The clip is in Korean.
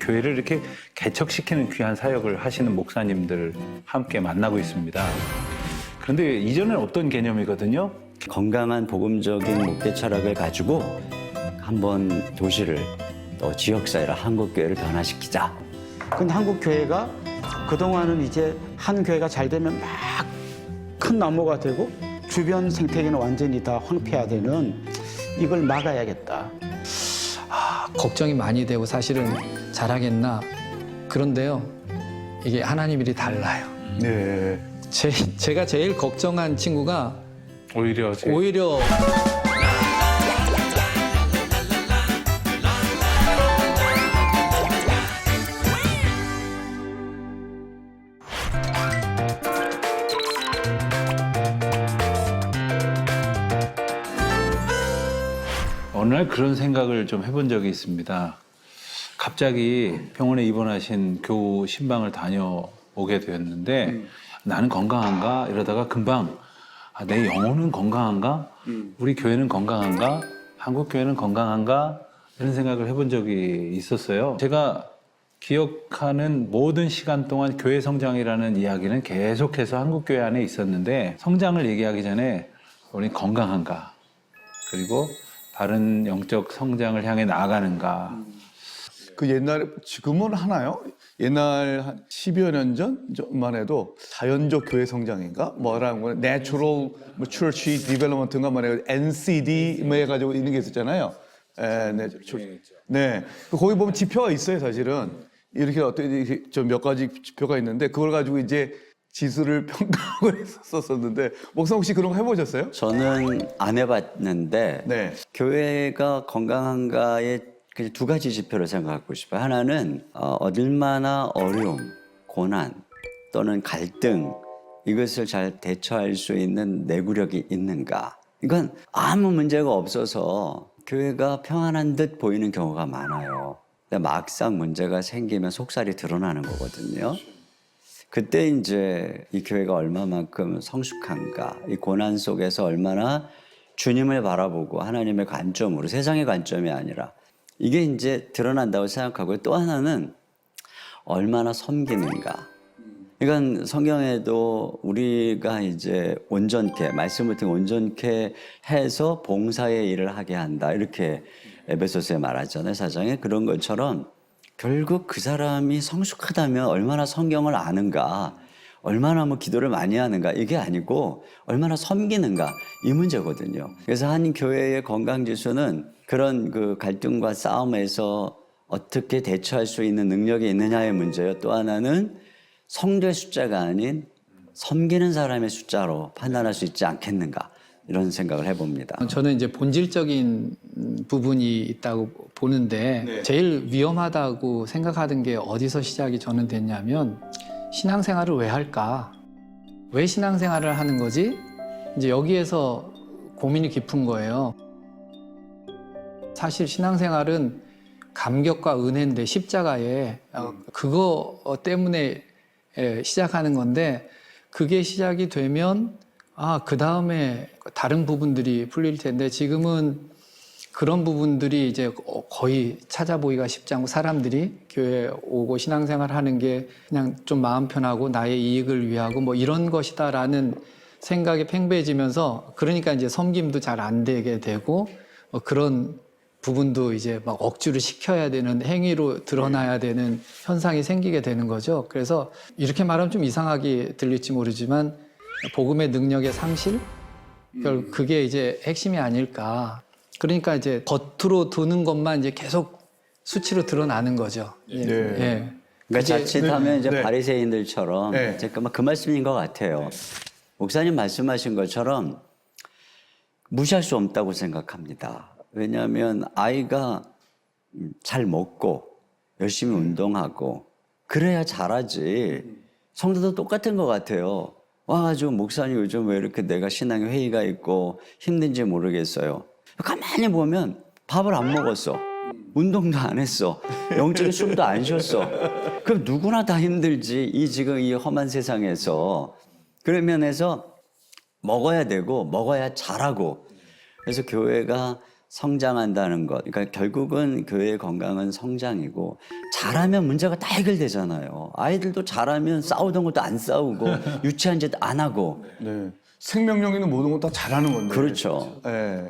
교회를 이렇게 개척시키는 귀한 사역을 하시는 목사님들을 함께 만나고 있습니다. 그런데 이전엔 없던 개념이거든요. 건강한 복음적인 목회 철학을 가지고 한번 도시를 또 지역사회를 한국교회를 변화시키자. 근데 한국교회가 그동안은 이제 한 교회가 잘 되면 막 큰 나무가 되고 주변 생태계는 완전히 다 황폐화되는 이걸 막아야겠다. 걱정이 많이 되고 사실은 잘하겠나. 그런데요, 이게 하나님 일이 달라요. 네. 제가 제일 걱정한 친구가 오히려 어느 날 그런 생각을 좀 해본 적이 있습니다. 갑자기 병원에 입원하신 교우 신방을 다녀오게 되었는데 나는 건강한가? 이러다가 금방 내 영혼은 건강한가? 우리 교회는 건강한가? 한국 교회는 건강한가? 이런 생각을 해본 적이 있었어요. 제가 기억하는 모든 시간 동안 교회 성장이라는 이야기는 계속해서 한국 교회 안에 있었는데 성장을 얘기하기 전에 우리 건강한가? 그리고 바른 영적 성장을 향해 나아가는가? 그 옛날에 지금은 하나요? 옛날 한 10여 년 전만 해도 자연적 교회 성장인가? 뭐라는 거는 Natural Church Development인가 말해가지고 NCD 뭐 해가지고 있는 게 있었잖아요. 네. 거기 보면 지표가 있어요, 사실은. 이렇게 어떤 좀 몇 가지 지표가 있는데 그걸 가지고 이제 지수를 평가하고 했었었는데 목사 혹시 그런 거 해보셨어요? 저는 안 해봤는데 네. 교회가 건강한가에 그냥 두 가지 지표를 생각하고 싶어요. 하나는 얼마나 어려움, 고난 또는 갈등 이것을 잘 대처할 수 있는 내구력이 있는가. 이건 아무 문제가 없어서 교회가 평안한 듯 보이는 경우가 많아요. 근데 막상 문제가 생기면 속살이 드러나는 거거든요. 그때 이제 이 교회가 얼마만큼 성숙한가, 이 고난 속에서 얼마나 주님을 바라보고 하나님의 관점으로, 세상의 관점이 아니라 이게 이제 드러난다고 생각하고요. 또 하나는 얼마나 섬기는가. 이건 성경에도 우리가 이제 온전케, 말씀을 통해 온전케 해서 봉사의 일을 하게 한다. 이렇게 에베소서에 말하잖아요, 사장에. 그런 것처럼 결국 그 사람이 성숙하다면 얼마나 성경을 아는가, 얼마나 뭐 기도를 많이 하는가, 이게 아니고 얼마나 섬기는가, 이 문제거든요. 그래서 한 교회의 건강지수는 그런 그 갈등과 싸움에서 어떻게 대처할 수 있는 능력이 있느냐의 문제예요. 또 하나는 성도의 숫자가 아닌 섬기는 사람의 숫자로 판단할 수 있지 않겠는가, 이런 생각을 해봅니다. 저는 이제 본질적인 부분이 있다고 보는데 제일 위험하다고 생각하던 게 어디서 시작이 저는 됐냐면 신앙생활을 왜 할까? 왜 신앙생활을 하는 거지? 이제 여기에서 고민이 깊은 거예요. 사실 신앙생활은 감격과 은혜인데 십자가에 그거 때문에 시작하는 건데 그게 시작이 되면 그 다음에 다른 부분들이 풀릴 텐데 지금은 그런 부분들이 이제 거의 찾아보기가 쉽지 않고 사람들이 교회에 오고 신앙생활 하는 게 그냥 좀 마음 편하고 나의 이익을 위하고 뭐 이런 것이다라는 생각이 팽배해지면서 그러니까 이제 섬김도 잘 안 되게 되고 그런 부분도 이제 막 억지로 시켜야 되는 행위로 드러나야 되는 현상이 생기게 되는 거죠. 그래서 이렇게 말하면 좀 이상하게 들릴지 모르지만 복음의 능력의 상실? 그게 이제 핵심이 아닐까. 그러니까 이제 겉으로 도는 것만 이제 계속 수치로 드러나는 거죠. 네. 예. 그러니까 자칫하면 이제 네. 바리새인들처럼 네. 잠깐만 그 말씀인 것 같아요. 목사님 말씀하신 것처럼 무시할 수 없다고 생각합니다. 왜냐하면 아이가 잘 먹고 열심히 운동하고 그래야 잘하지. 성도도 똑같은 것 같아요. 와가지고 목사님 요즘 왜 이렇게 내가 신앙의 회의가 있고 힘든지 모르겠어요. 가만히 보면 밥을 안 먹었어. 운동도 안 했어. 영적인 숨도 안 쉬었어. 그럼 누구나 다 힘들지. 지금 이 험한 세상에서. 그런 면에서 먹어야 되고 먹어야 잘하고. 그래서 교회가 성장한다는 것. 그러니까 결국은 교회의 건강은 성장이고 잘하면 문제가 다 해결되잖아요. 아이들도 잘하면 싸우던 것도 안 싸우고 유치한 짓 안 하고 네. 생명력 있는 모든 거 다 잘하는 건데. 그렇죠. 예.